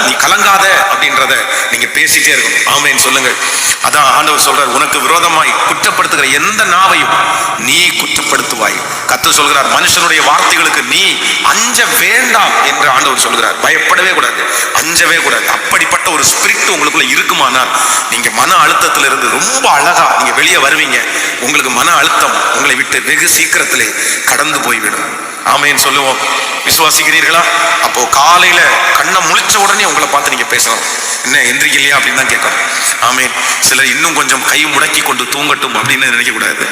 நீ கலங்காத அப்படின்றத நீங்க பேசிட்டே இருக்கணும். ஆமென் சொல்லுங்க. அதான் ஆண்டவர் சொல்றார், உனக்கு விரோதமாய் குற்றப்படுத்துகிற எந்த நாவையும் நீ குற்றப்படுத்துவாய். கர்த்தர் சொல்கிறார், மனுஷனுடைய வார்த்தைகளுக்கு நீ அஞ்ச வேண்டாம் என்று ஆண்டவர் சொல்கிறார். பயப்படவே கூடாது, அஞ்சவே கூடாது. அப்படிப்பட்ட ஒரு ஸ்பிரிட் உங்களுக்குள்ள இருக்குமானால் நீங்க மன அழுத்தத்துல இருந்து ரொம்ப அழகா நீங்க வெளியே வருவீங்க. உங்களுக்கு மன அழுத்தம் உங்களை விட்டு வெகு சீக்கிரத்திலே கடந்து போய்விடும். ஆமென் சொல்லுவோம். விசுவாசிக்கிறீர்களா? அப்போ காலையில கண்ணை முழிச்ச உடனே உங்களை பார்த்து நீங்க பேசணும். என்ன எந்திரிக்கலையா அப்படின்னு தான் கேட்கணும். ஆமென். சிலர் இன்னும் கொஞ்சம் கை முடக்கி கொண்டு தூங்கட்டும் அப்படின்னு நினைக்க கூடாது.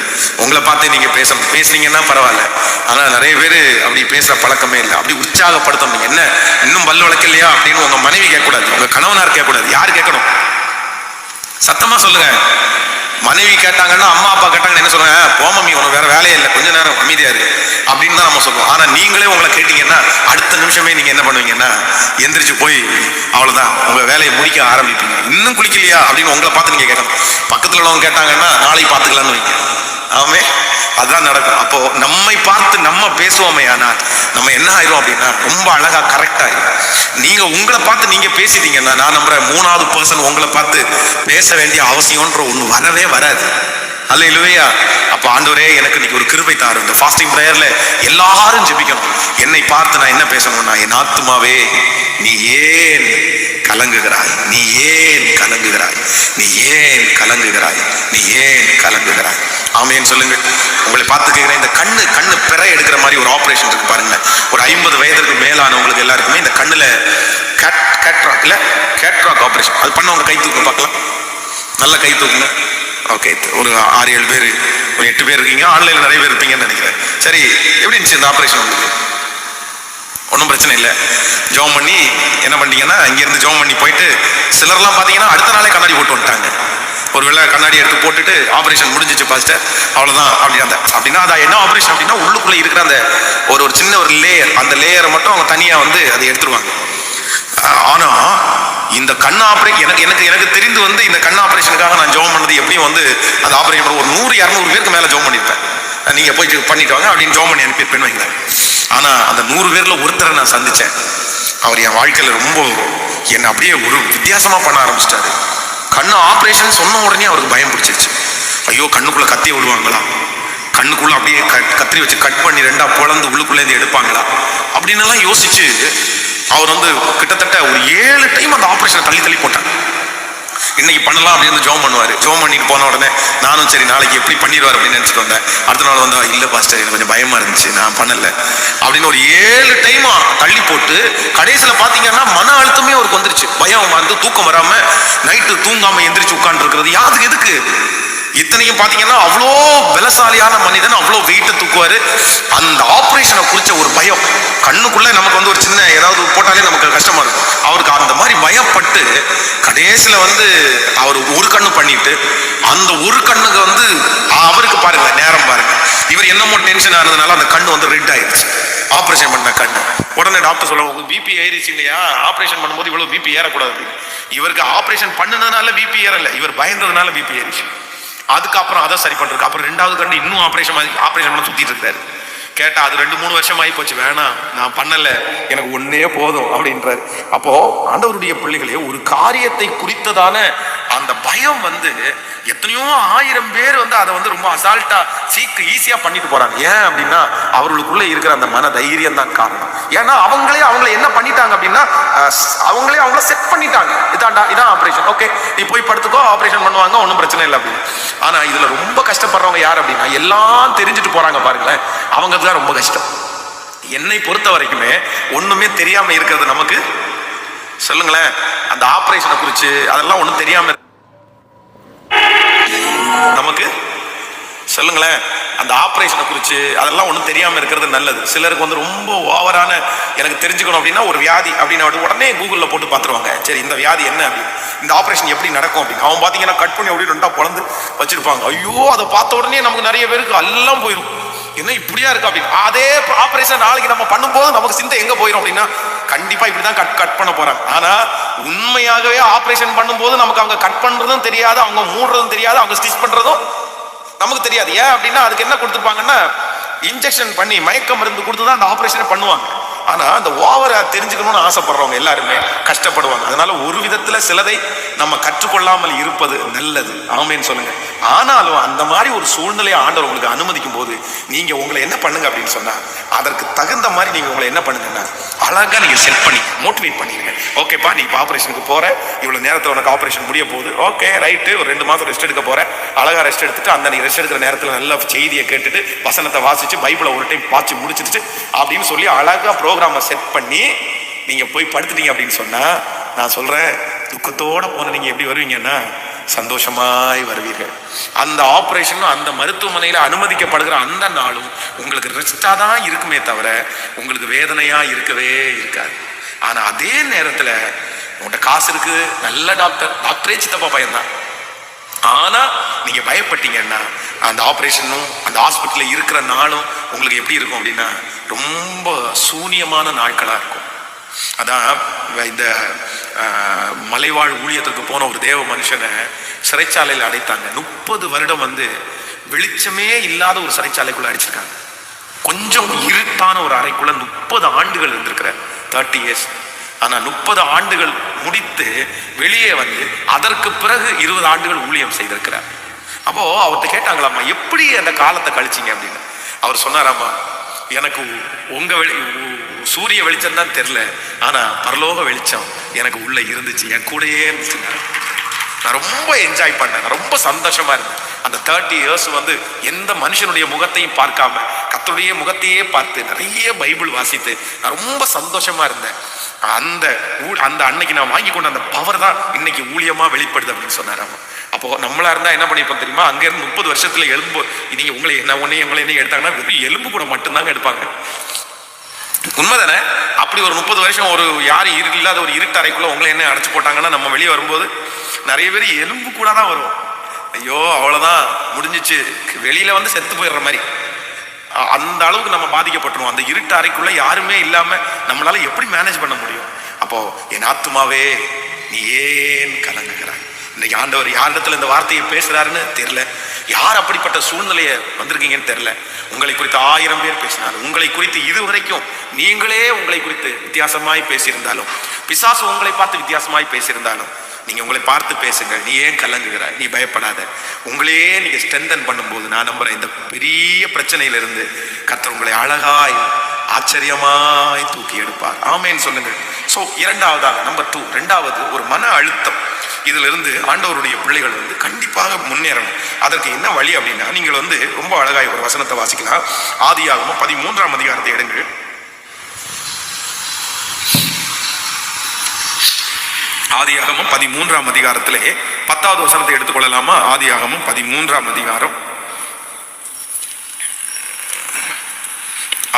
உங்களை பார்த்து நீங்க பேசணும். பேசுனீங்கன்னா பரவாயில்ல. ஆனா நிறைய பேர் அப்படி பேசுற பழக்கமே இல்லை. அப்படி உற்சாகப்படுத்தணும். என்ன இன்னும் பல் வளர்க்கலையா அப்படின்னு உங்க மனைவி கேட்கக்கூடாது, உங்க கணவனார் கேட்கக்கூடாது. யார் கேட்கணும்? சத்தமா சொல்லுங்க. மனைவி கேட்டாங்கன்னா, அம்மா அப்பா கேட்டாங்கன்னு என்ன சொல்லுவாங்க? போமம்மி, உனக்கு வேற வேலையே இல்லை, கொஞ்ச நேரம் அமைதியா இரு அப்படின்னு தான் நம்ம சொல்லுவோம். ஆனா நீங்களே உங்களை கேட்டீங்கன்னா அடுத்த நிமிஷமே நீங்க என்ன பண்ணுவீங்கன்னா, எந்திரிச்சு போய் அவ்வளவுதான் உங்க வேலையை முடிக்க ஆரம்பிப்பீங்க. இன்னும் குளிக்கலையா அப்படின்னு உங்களை பார்த்து நீங்க கேட்கணும். பக்கத்துல உள்ளவங்க கேட்டாங்கன்னா நாளைக்கு பார்த்துக்கலான்னு வைங்க. ஆமே, அதுதான் நடக்கும். அப்போ நம்மை பார்த்து நம்ம பேசுவோமே, ஆனால் நம்ம என்ன ஆயிரும் அப்படின்னா ரொம்ப அழகா கரெக்ட் ஆயிரும். நீங்க உங்களை பார்த்து நீங்க பேசிட்டீங்கன்னா, நான் நம்புறேன் மூணாவது பர்சன் உங்களை பார்த்து பேச வேண்டிய அவசியம்ன்ற ஒண்ணு வரவே வராது. அல்லேலூயா. அப்ப ஆண்டவரே, எனக்கு இன்னைக்கு ஒரு கிருபை தாரு. இந்த ஃபாஸ்டிங் பிரேயர்ல எல்லாரும் ஜெபிக்கணும். என்னை பார்த்து நான் என்ன பேசணும்னா, என் ஆத்துமாவே நீ ஏன் கலங்குகிறாய், நீ ஏன் கலங்குகிறாய், நீ ஏன் கலங்குகிறாய், நீ ஏன் கலங்குகிறாய். ஆமென் சொல்லுங்க. உங்களை பார்த்து கேட்கிறேன், இந்த கண்ணு பெற எடுக்கிற மாதிரி ஒரு ஆபரேஷன் இருக்கு பாருங்க. ஒரு 50 வயதுக்கு மேலானவங்களுக்கு எல்லாருக்குமே இந்த கண்ணுல கேட்ராக் ஆபரேஷன். அது பண்ணவங்க கை தூக்க பார்க்கலாம். நல்லா கை தூக்குங்க. ஓகே, ஒரு 6-7 பேர், ஒரு 8 பேர் இருக்கீங்க. ஆன்லைன்ல நிறைய பேர் இருப்பீங்கன்னு நினைக்கிறேன். சரி, எப்படி இருந்துச்சு இந்த ஆபரேஷன் உங்களுக்கு? ஒன்றும் பிரச்சனை இல்லை. ஜெபம் பண்ணி என்ன பண்ணிட்டீங்கன்னா, இங்கேருந்து ஜெபம் பண்ணி போயிட்டு சிலர்லாம் பார்த்தீங்கன்னா அடுத்த நாளே கண்ணாடி போட்டு வந்துட்டாங்க. ஒரு வேளை கண்ணாடி எடுத்து போட்டுட்டு ஆபரேஷன் முடிஞ்சிச்சு பாஸ்டர், அவ்வளோதான் அப்படின்னா அது என்ன ஆபரேஷன் அப்படின்னா, உள்ளுக்குள்ளே இருக்கிற அந்த ஒரு சின்ன ஒரு லேயர், அந்த லேயரை மட்டும் அவங்க தனியாக வந்து அதை எடுத்துருவாங்க. ஆனா இந்த கண் ஆபரேஷன் எனக்கு தெரிந்து வந்து இந்த கண் ஆபரேஷனுக்காக நான் ஜெபம் பண்ணது எப்படியும் வந்து அந்த ஆபரேஷன் ஒரு 100-200 பேருக்கு மேலே ஜெபம் பண்ணியிருப்பேன். நீங்க போயிட்டு பண்ணிட்டு வாங்க அப்படின்னு ஜெபம் பண்ணி அனுப்பியிருப்பேன்னு வைங்க. ஆனா அந்த 100 பேர்ல ஒருத்தரை நான் சந்திச்சேன். அவர் என் வாழ்க்கையில ரொம்ப என்னை அப்படியே ஒரு வித்தியாசமா பண்ண ஆரம்பிச்சிட்டாரு. கண்ணு ஆபரேஷன் சொன்ன உடனே அவருக்கு பயம் பிடிச்சிருச்சு. ஐயோ, கண்ணுக்குள்ள கத்தி விடுவாங்களா, கண்ணுக்குள்ள அப்படியே கத்திரி வச்சு கட் பண்ணி 2ஆ பிளந்து உள்ளுக்குள்ளேருந்து எடுப்பாங்களா அப்படின்னு எல்லாம் யோசிச்சு அவர் வந்து கிட்டத்தட்ட ஒரு 7 டைம் அந்த ஆபரேஷனை தள்ளி போட்டாங்க. இன்னைக்கு பண்ணலாம் அப்படின்னு ஜெபம் பண்ணுவாரு. ஜெபம் பண்ணிட்டு போன உடனே நானும் சரி நாளைக்கு எப்படி பண்ணிடுவார் அப்படின்னு நினைச்சிட்டு வந்தேன். அடுத்த நாள் வந்தா, இல்ல பாஸ்டர் எனக்கு கொஞ்சம் பயமா இருந்துச்சு, நான் பண்ணல அப்படின்னு ஒரு 7 டைமா தள்ளி போட்டு கடைசியில பாத்தீங்கன்னா மன அழுத்தமே அவருக்கு வந்துருச்சு. பயம் வந்து தூக்கம் வராம நைட்டு தூங்காம எந்திரிச்சு உட்கார்ந்து இருக்கிறது. யாருக்கு எதுக்கு? இத்தனையும் பாத்தீங்கன்னா அவ்வளோ பலசாலியான மனிதன், அவ்வளோ வெயிட்ட தூக்குவாரு. அந்த ஆபரேஷனை குறிச்ச ஒரு பயம் கண்ணுக்குள்ள நமக்கு வந்து ஒரு சின்ன ஏதாவது போட்டாலே நமக்கு கஷ்டமா இருக்கும். அவருக்கு அந்த மாதிரி பயப்பட்டு கடைசியில வந்து அவர் ஒரு கண்ணு பண்ணிட்டு அந்த ஒரு கண்ணுக்கு வந்து அவருக்கு பாருங்க நேரம் பாருங்க, இவர் என்னமோ டென்ஷன் ஆனதுனால அந்த கண்ணு வந்து ரெட் ஆயிடுச்சு. ஆபரேஷன் பண்ண கண்ணு. உடனே டாக்டர் சொல்லுவாங்க, உங்களுக்கு பிபி ஏறிச்சுங்கய்யா, ஆபரேஷன் பண்ணும்போது இவ்வளவு பிபி ஏறக்கூடாது அப்படின்னு. இவருக்கு ஆபரேஷன் பண்ணதுனால பிபி ஏறல, இவர் பயந்ததுனால பிபி ஏறிச்சு. அதுக்கப்புறம் அதை சரி பண்றதுக்கு அப்புறம் 2வது கண்டு இன்னும் ஆபரேஷன் பண்ண சுத்திட்டு இருக்காரு. கேட்டா அது 2-3 வருஷம் ஆகி போச்சு, வேணாம் நான் பண்ணல, எனக்கு ஒன்னே போதும் அப்படின்றாரு. அப்போ ஆண்டவருடைய பிள்ளைகளே, ஒரு காரியத்தை குறித்ததான அந்த பயம் வந்து எத்தனையோ 1000 பேர் வந்து அதை வந்து ரொம்ப அசால்ட்டா ஈஸியா பண்ணிட்டு போறாங்க. ஏன் அப்படின்னா அவர்களுக்குள்ள இருக்கிற அந்த மன தைரியம் தான் காரணம். ஏன்னா அவங்கள என்ன பண்ணிட்டாங்க அப்படின்னா, அவங்கள செட் பண்ணிட்டாங்க. இதான் ஆபரேஷன், ஓகே நீ போய் படுத்துக்கோ, ஆபரேஷன் பண்ணுவாங்க, ஒன்றும் பிரச்சனை இல்லை அப்படின்னு. ஆனா இதுல ரொம்ப கஷ்டப்படுறவங்க யார் அப்படின்னா, எல்லாம் தெரிஞ்சுட்டு போறாங்க பாருங்களேன், அவங்க தான் ரொம்ப கஷ்டம். என்னை பொறுத்த வரைக்குமே ஒண்ணுமே தெரியாம இருக்கிறது நமக்கு, சொல்லுங்களேன், அந்த ஆபரேஷனை குறிச்சு அதெல்லாம் ஒண்ணும் தெரியாம நமக்கு, சொல்லுங்களேன், அந்த ஆபரேஷனை குறிச்சு அதெல்லாம் ஒன்றும் தெரியாம இருக்கிறது நல்லது. சிலருக்கு வந்து ரொம்ப ஓவரான எனக்கு தெரிஞ்சுக்கணும் அப்படின்னா ஒரு வியாதி அப்படின்னு உடனே கூகுளில் போட்டு பார்த்துருவாங்க. சரி இந்த வியாதி என்ன அப்படின்னு, இந்த ஆபரேஷன் எப்படி நடக்கும் அப்படின்னு. அவன் பார்த்தீங்கன்னா கட் பண்ணி அப்படி 2ஆ பிளந்து வச்சிருப்பாங்க. ஐயோ, அதை பார்த்த உடனே நமக்கு நிறைய பேருக்கு எல்லாம் போயிடும், என்ன இப்படியா இருக்கு அப்படின்னு. அதே ஆபரேஷன் நாளைக்கு நம்ம பண்ணும்போது நமக்கு சிந்தை எங்க போயிடும் அப்படின்னா, கண்டிப்பா இப்படிதான் கட் பண்ண போறாங்க. ஆனா உண்மையாகவே ஆபரேஷன் பண்ணும்போது நமக்கு அவங்க கட் பண்றதும் தெரியாது, அவங்க மூடுறதும் தெரியாது, அவங்க ஸ்டிச் பண்றதும் நமக்கு தெரியாது. ஏன் அப்படின்னா அதுக்கு என்ன கொடுத்துருப்பாங்கன்னா, இன்ஜெக்ஷன் பண்ணி மயக்க மருந்து கொடுத்துதான் அந்த ஆபரேஷனை பண்ணுவாங்க. ஆனா அந்த ஓவரா தெரிஞ்சுக்கணும்னு ஆசைப்படுறவங்க எல்லாருமே கஷ்டப்படுவாங்க. அதனால ஒரு விதத்துல சிலதை நம்ம கற்றுக்கொள்ளாமல் இருப்பது நல்லது. ஆமேன்னு சொல்லுங்க. ஆனாலும் அந்த மாதிரி ஒரு சூழ்நிலையை ஆண்டவர் உங்களுக்கு அனுமதிக்கும் போது நீங்க உங்களை என்ன பண்ணுங்க அப்படின்னு சொன்னா, அதற்கு தகுந்த மாதிரி நீங்க உங்களை என்ன பண்ணுங்கன்னா அழகா நீங்க செட் பண்ணி மோட்டிவேட் பண்ணிடுங்க. ஓகேப்பா, நீ ஆபரேஷனுக்கு போற, இவ்வளவு நேரத்தில் உனக்கு ஆபரேஷன் முடிய போகுது, ஓகே ரைட்டு, ஒரு 2 மாசம் ரெஸ்ட் எடுக்க போற, அழகா ரெஸ்ட் எடுத்துட்டு அந்த நீ ரெஸ்ட் எடுக்கிற நேரத்தில் நல்ல செய்தியை கேட்டுட்டு வசனத்தை வாசிச்சு பைபிளை ஒரு டைம் வாசி முடிச்சிட்டு அப்படின்னு சொல்லி அழகா ப்ரோக்ராமை செட் பண்ணி நீங்க போய் படுத்துட்டீங்க அப்படின்னு சொன்னா, நான் சொல்றேன், துக்கத்தோட போன நீங்க எப்படி வருவீங்கன்னா சந்தோஷமாய் வருவீர்கள். அந்த ஆபரேஷனும் அந்த மருத்துவமனையில அனுமதிக்கப்படுகிற அந்த நாளும் உங்களுக்கு ரெஸ்டா தான் இருக்குமே தவிர உங்களுக்கு வேதனையா இருக்கவே இருக்காது. ஆனா அதே நேரத்துல உங்கள்கிட்ட காசு இருக்கு, நல்ல டாக்டரே சித்தப்பா பையன் தான், ஆனா நீங்க பயப்பட்டீங்கன்னா அந்த ஆபரேஷனும் அந்த ஹாஸ்பிட்டல்ல இருக்கிற நாளும் உங்களுக்கு எப்படி இருக்கும் அப்படின்னா ரொம்ப சூனியமான நாட்களா இருக்கும். அதான் இந்த மலைவாழ் ஊழியத்துக்கு போன ஒரு தேவ மனுஷனை சிறைச்சாலையில் அடைத்தாங்க. 30 வருடம் வெளிச்சமே இல்லாத ஒரு சிறைச்சாலைக்குள்ள அடைச்சிருக்காங்க. கொஞ்சம் இருட்டான ஒரு அறைக்குள்ள 30 ஆண்டுகள் இருந்திருக்கிற 30 years. ஆனா 30 ஆண்டுகள் முடித்து வெளியே அதற்கு பிறகு 20 ஆண்டுகள் ஊழியம் செய்திருக்கிறார். அப்போ அவர்கிட்ட கேட்டாங்களாம்மா, எப்படி அந்த காலத்தை கழிச்சிங்க அப்படின்னு. அவர் சொன்னாராமா, எனக்கு உங்க சூரிய வெளிச்சம் தான் தெரியல, ஆனா பரலோக வெளிச்சம் எனக்கு உள்ள இருந்துச்சு, என் கூடயே இருந்துச்சு. நான் ரொம்ப என்ஜாய் பண்ணேன், ரொம்ப சந்தோஷமா இருந்தேன். அந்த 30 years எந்த மனுஷனுடைய முகத்தையும் பார்க்காம கர்த்தருடைய முகத்தையே பார்த்து நிறைய பைபிள் வாசித்து நான் ரொம்ப சந்தோஷமா இருந்தேன். அந்த அன்னைக்கு நான் வாங்கி கொண்ட அந்த பவர் தான் இன்னைக்கு ஊழியமா வெளிப்படுது அப்படின்னு சொன்னாராமா. அப்போ நம்மளா இருந்தா என்ன பண்ணிப்போம் தெரியுமா, அங்க இருந்து 30 வருஷத்துல எலும்பு, நீங்க உங்களை என்ன எடுத்தாங்கன்னா வெறும் எலும்பு கூட மட்டும்தாங்க எடுப்பாங்க. உண்மைதானே? அப்படி ஒரு 30 வருஷம் ஒரு யாரும் இல்லாத ஒரு இருட்டு அறைக்குள்ள உங்களை என்ன அடைச்சு போட்டாங்கன்னா நம்ம வெளியே வரும்போது நிறைய பேர் எலும்பு கூட தான் வரும். ஐயோ அவ்வளவுதான் முடிஞ்சிச்சு, வெளியில செத்து போயிடுற மாதிரி அந்த அளவுக்கு நம்ம பாதிக்கப்பட்டுருவோம். அந்த இருட்டு அறைக்குள்ள யாருமே இல்லாம நம்மளால எப்படி மேனேஜ் பண்ண முடியும்? அப்போ என் ஆத்துமாவே நீ ஏன் கலங்குகிறாய்? இன்னைக்கு ஆண்டவர் யாரிடத்துல இந்த வார்த்தையை பேசுறாருன்னு தெரியல, யார் அப்படிப்பட்ட சூழ்நிலைய வந்திருக்கீங்கன்னு தெரியல. உங்களை குறித்து 1000 பேர் பேசினாலும், உங்களை குறித்து இதுவரைக்கும் நீங்களே உங்களை குறித்து வித்தியாசமாய் பேசியிருந்தாலும், பிசாசு உங்களை பார்த்து வித்தியாசமாய் பேசியிருந்தாலும், நீங்க உங்களை பார்த்து பேசுங்க. நீ ஏன் கலங்குகிறாய்? நீ பயப்படாத. உங்களையே நீங்க ஸ்ட்ரென்தன் பண்ணும்போது நான் நம்புறேன் இந்த பெரிய பிரச்சனையில இருந்து கர்த்தர் உங்களை அழகாய் ஆச்சரியமாய் தூக்கி எடுப்பார். ஆமேன்னு சொல்லுங்க. சோ இரண்டாவதாக நம்பர் 2, ரெண்டாவது ஒரு மன அழுத்தம். இதுல இருந்து ஆண்டவருடைய பிள்ளைகள் கண்டிப்பாக முன்னேறணும். அதற்கு என்ன வழி அப்படின்னா, நீங்கள் ரொம்ப அழகாய் ஒரு வசனத்தை வாசிக்கலாம். ஆதியாகமம் 13ஆம் அதிகாரத்தை எடுங்கள். ஆதியாகமம் 13ஆம் அதிகாரத்திலே 10வது வசனத்தை எடுத்துக்கொள்ளலாமா? ஆதியாகமம் 13ஆம் அதிகாரம்,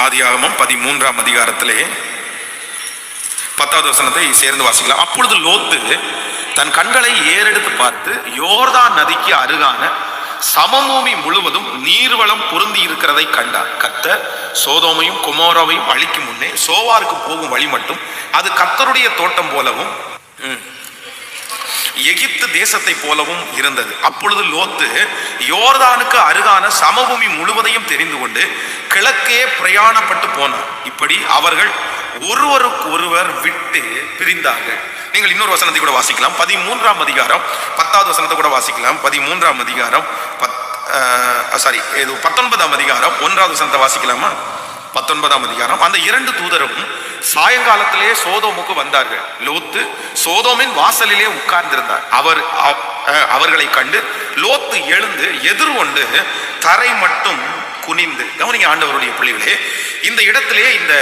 ஆதியாகமம் 13ஆம் அதிகாரத்திலே 10வது வசனத்தை சேர்ந்து வாசிக்கலாம். அப்பொழுது லோத்து தன் கண்களை ஏறெடுத்து பார்த்து யோர்தான் நதிக்கு அருகான சமபூமி முழுவதும் நீர்வளம் பொருந்தி இருக்கிறதை கண்டார். கர்த்தர் சோதோமையும் கொமோராவையும் அழிக்கும் முன்னே சோவாருக்கு போகும் வழி மட்டும் அது கர்த்தருடைய தோட்டம் போலவும் எகிப்து தேசத்தை போலவும் இருந்தது. அப்பொழுது லோத்து யோர்தானுக்கு அருகான சமபூமி முழுவதையும் தெரிந்து கொண்டு கிழக்கே பிரயாணப்பட்டு போனார். இப்படி அவர்கள் ஒருவருக்கு ஒருவர் விட்டு பிரிந்தார்கள். நீங்கள் இன்னொரு வசனத்தை கூட வாசிக்கலாம். 13ஆம் அதிகாரம் 10வது வசனத்தை கூட வாசிக்கலாம். 13ஆம் அதிகாரம் 19ஆம் அதிகாரம் 1வது வசனத்தை வாசிக்கலாமா? 19ஆம் அதிகாரம். அந்த 2 தூதரும் சாயங்காலத்திலே சோதோமுக்கு வந்தார்கள். லோத்து சோதோமின் வாசலிலே உட்கார்ந்திருந்தார். அவர்களை கண்டு லோத்து எழுந்து எதிர்கொண்டு தரை மட்டும் குனிந்து. கவனிங்க ஆண்டவருடைய பிள்ளைகளே, இந்த இடத்திலே இந்த